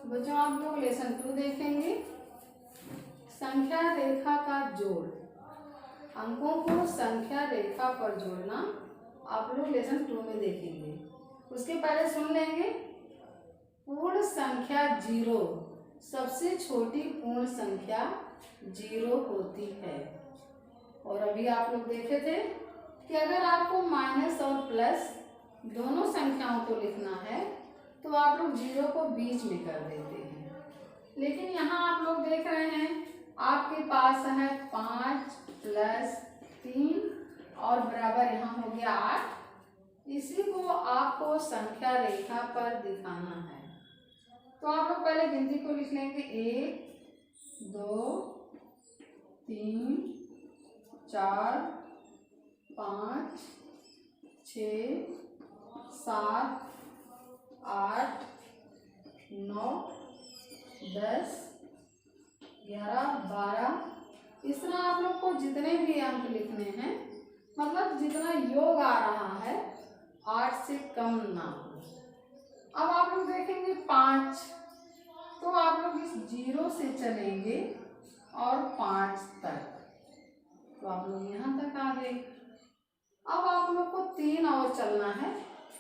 बच्चों आप लोग लेसन 2 देखेंगे, संख्या रेखा का जोड़। अंकों को संख्या रेखा पर जोड़ना आप लोग लेसन 2 में देखेंगे। उसके पहले सुन लेंगे, पूर्ण संख्या 0, सबसे छोटी पूर्ण संख्या 0 होती है। और अभी आप लोग देखे थे कि अगर आपको माइनस और प्लस दोनों संख्याओं को लिखना है तो आप लोग 0 को बीच में कर देते हैं। लेकिन यहाँ आप लोग देख रहे हैं आपके पास है 5 + 3 और बराबर यहाँ हो गया 8। इसी को आपको संख्या रेखा पर दिखाना है। तो आप लोग पहले गिनती को लिख लेंगे, 1 2 3 4 5 6 7 8 9 10 11 12। इस तरह आप लोग को जितने भी अंक लिखने हैं, मतलब जितना योग आ रहा है 8 से कम ना हो। अब आप लोग देखेंगे 5, तो आप लोग इस 0 से चलेंगे और 5 तक, तो आप लोग यहाँ तक आ गए। अब आप लोग को 3 और चलना है,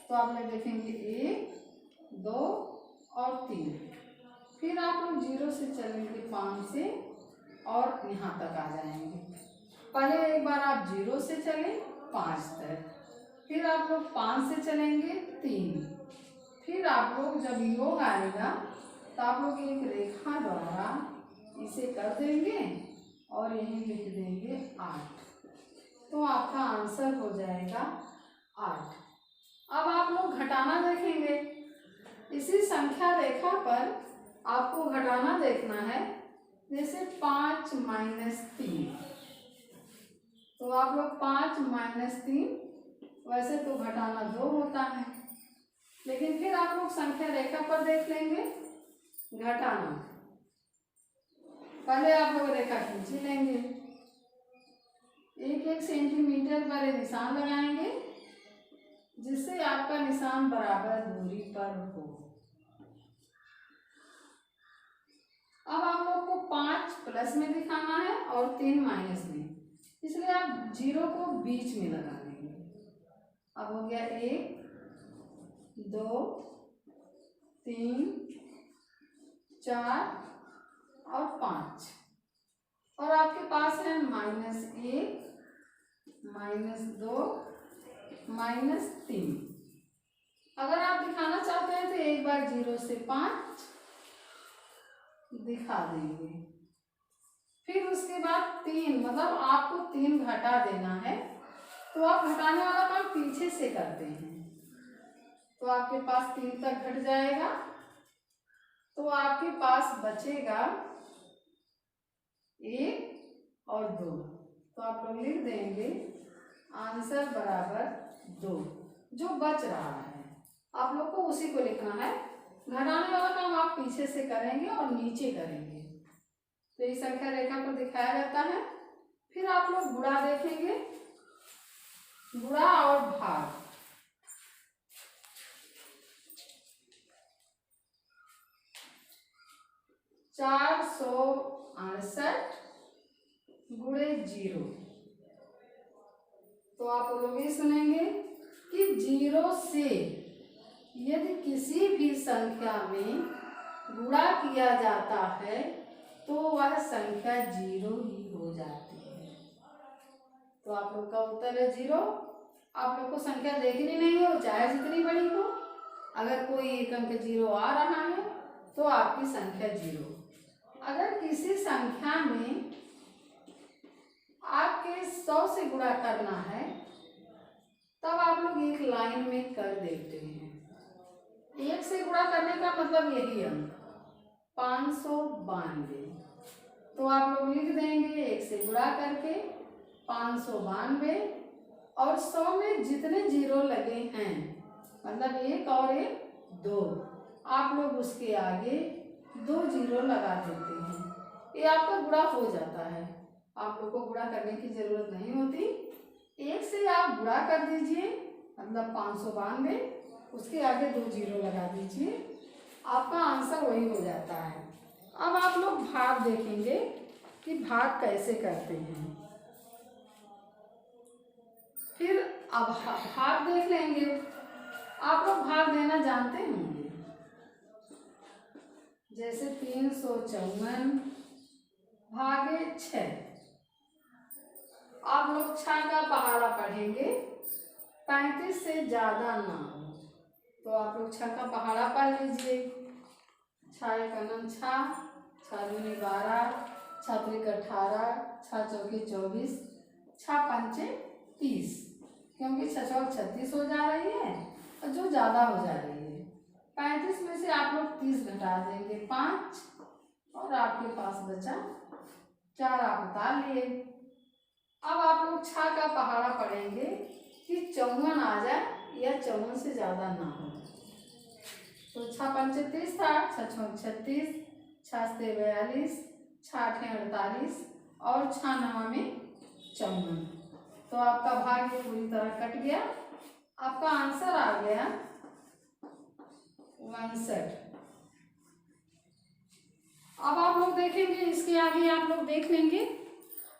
तो आप लोग देखेंगे 1 2 और 3। फिर आप लोग 0 से चलेंगे 5 से और यहाँ तक आ जाएंगे। पहले एक बार आप 0 से चलें 5 तक, फिर आप लोग 5 से चलेंगे 3, फिर आप लोग जब योग आएगा तो आप लोग एक रेखा द्वारा इसे कर देंगे और यहीं लिख देंगे 8, तो आपका आंसर हो जाएगा 8। अब आप लोग घटाना देखेंगे। इसी संख्या रेखा पर आपको घटाना देखना है, जैसे 5 - 3, तो आप लोग 5 - 3, वैसे तो घटाना 2 होता है, लेकिन फिर आप लोग संख्या रेखा पर देख लेंगे घटाना। पहले आप लोग रेखा खींच लेंगे, 1-1 सेंटीमीटर पर निशान लगाएंगे, जिससे आपका निशान बराबर दूरी पर हो। अब आप लोग को 5 प्लस में दिखाना है और 3 माइनस में, इसलिए आप 0 को बीच में लगा देंगे। अब हो गया 1 2 3 4 और 5, और आपके पास है -1 -2 -3। अगर आप दिखाना चाहते हैं तो एक बार 0 से 5 दिखा देंगे, फिर उसके बाद 3, मतलब आपको 3 घटा देना है, तो आप घटाने वाला काम पीछे से करते हैं, तो आपके पास 3 तक घट जाएगा, तो आपके पास बचेगा 1 और 2, तो आप लोग लिख देंगे आंसर बराबर 2। जो बच रहा है आप लोग को उसी को लिखना है, घटाने वाला काम आप पीछे से करेंगे और नीचे करेंगे, तो ये संख्या रेखा पर दिखाया जाता है। फिर आप लोग गुणा देखेंगे, गुणा और भाग। (468 × 0), तो आप लोग ये सुनेंगे कि 0 से यदि किसी भी संख्या में गुणा किया जाता है तो वह संख्या 0 ही हो जाती है। तो आप लोग का उत्तर है 0। आप लोग को संख्या देखनी नहीं हो, चाहे जितनी बड़ी हो, अगर कोई एक अंक 0 आ रहा है तो आपकी संख्या 0। अगर किसी संख्या में आपके 100 से गुणा करना है तब आप लोग एक लाइन में कर देते हैं। 1 से गुणा करने का मतलब यही अंक 592, तो आप लोग लिख देंगे 1 से गुणा करके 592, और 100 में जितने 0 लगे हैं, मतलब 1 और 1 2, आप लोग उसके आगे 2 0 लगा देते हैं, ये आपका गुणा हो जाता है। आप लोग को गुणा करने की जरूरत नहीं होती, 1 से आप गुणा कर दीजिए, मतलब 592, उसके आगे 2 0 लगा दीजिए, आपका आंसर वही हो जाता है। अब आप लोग भाग देखेंगे कि भाग कैसे करते हैं। फिर अब भाग देख लेंगे। आप लोग भाग देना जानते होंगे, जैसे 354 भागे 6। आप लोग 6 का पहाड़ा पढ़ेंगे, 35 से ज़्यादा ना हो तो आप लोग 6 का पहाड़ा पढ़ लीजिए। 6 एक 6, 6 दूनी 12, 6 त्रिक 18, 6 चौके 24, 6 पंचे 30, क्योंकि 6 चौक 36 हो जा रही है और जो ज़्यादा हो जा रही है। 35 में से आप लोग 30 घटा देंगे 5, और आपके पास बचा 4, आप उतार लिए। अब आप लोग 6 का पहाड़ा पढ़ेंगे कि 54 आ जाए या 54 से ज़्यादा ना हो। तो 6 पंचे 30 था, 6 चौक 36, 6 से 42, 6 आठे 48 और 6 नवा में 54। तो आपका भाग ये पूरी तरह कट गया। आपका आंसर आ गया 59। अब आप लोग देखेंगे, इसके आगे आप लोग देख लेंगे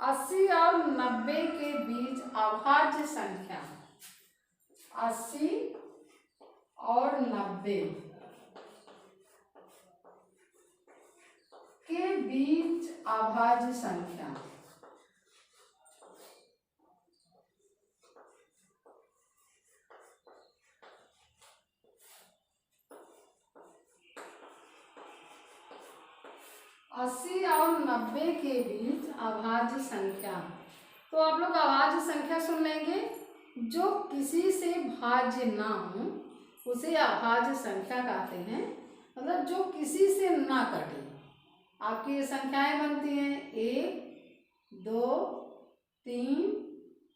80 और 90 के बीच अभाज्य संख्या। 80 और 90 के बीच अभाज्य संख्या। अस्सी और 90 के बीच अभाज्य संख्या। तो आप लोग अभाज्य संख्या सुन लेंगे, जो किसी से भाज्य ना हो उसे अभाज्य संख्या कहते हैं। मतलब जो किसी से ना कटे। आपकी ये संख्याएं बनती हैं 1, 2, 3,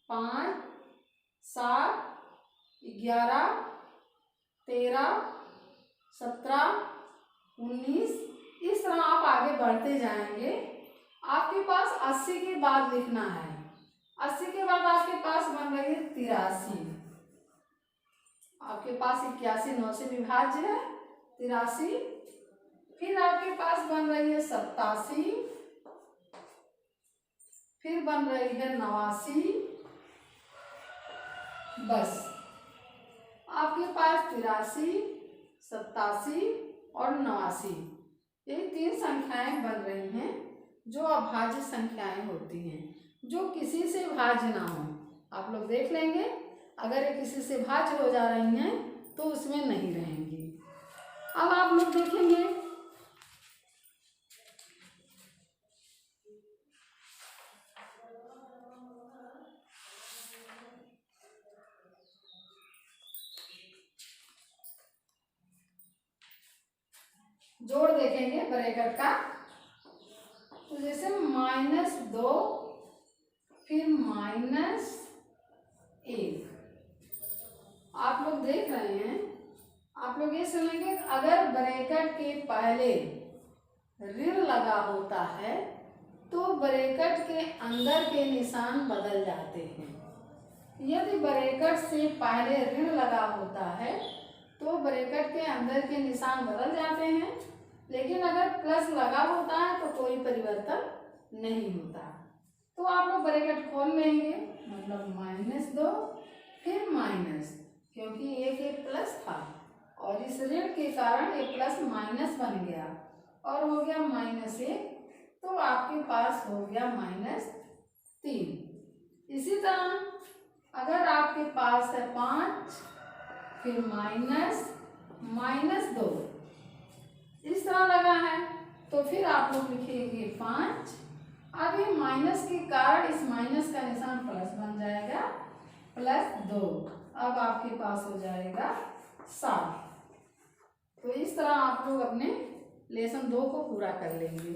5, 7, 11, 13, 17, 19। इस तरह आप आगे बढ़ते जाएंगे। आपके पास 80 के बाद लिखना है। 80 के बाद आपके पास बन रही है 83। आपके पास 81 9 से विभाज्य है 83। फिर आपके पास बन रही है 87, फिर बन रही है 89। बस आपके पास 83, 87 और 89, ये 3 संख्याएं बन रही हैं जो अभाज्य संख्याएं होती हैं, जो किसी से भाज्य ना हो। आप लोग देख लेंगे, अगर ये किसी से भाज्य हो जा रही हैं तो उसमें नहीं रहेंगी। अब आप लोग देखेंगे जोड़ देखेंगे ब्रैकेट का। तो जैसे -2 फिर -1 आप लोग देख रहे हैं। आप लोग ये सुनेंगे, अगर ब्रैकेट के पहले ऋण लगा होता है तो ब्रैकेट के अंदर के निशान बदल जाते हैं। यदि ब्रैकेट से पहले ऋण लगा होता है तो ब्रैकेट के अंदर के निशान बदल जाते हैं, लेकिन अगर प्लस लगा होता है तो कोई परिवर्तन नहीं होता। तो आप लोग ब्रैकेट खोल लेंगे, मतलब -2 फिर माइनस, क्योंकि एक प्लस था और इस ऋण के कारण ये प्लस माइनस बन गया और हो गया -1, तो आपके पास हो गया -3। इसी तरह अगर आपके पास है 5 फिर -2 इस तरह लगा है, तो फिर आप लोग लिखेंगे 5। अब ये माइनस के कारण इस माइनस का निशान प्लस बन जाएगा, +2। अब आपके पास हो जाएगा 7। तो इस तरह आप लोग अपने लेसन 2 को पूरा कर लेंगे।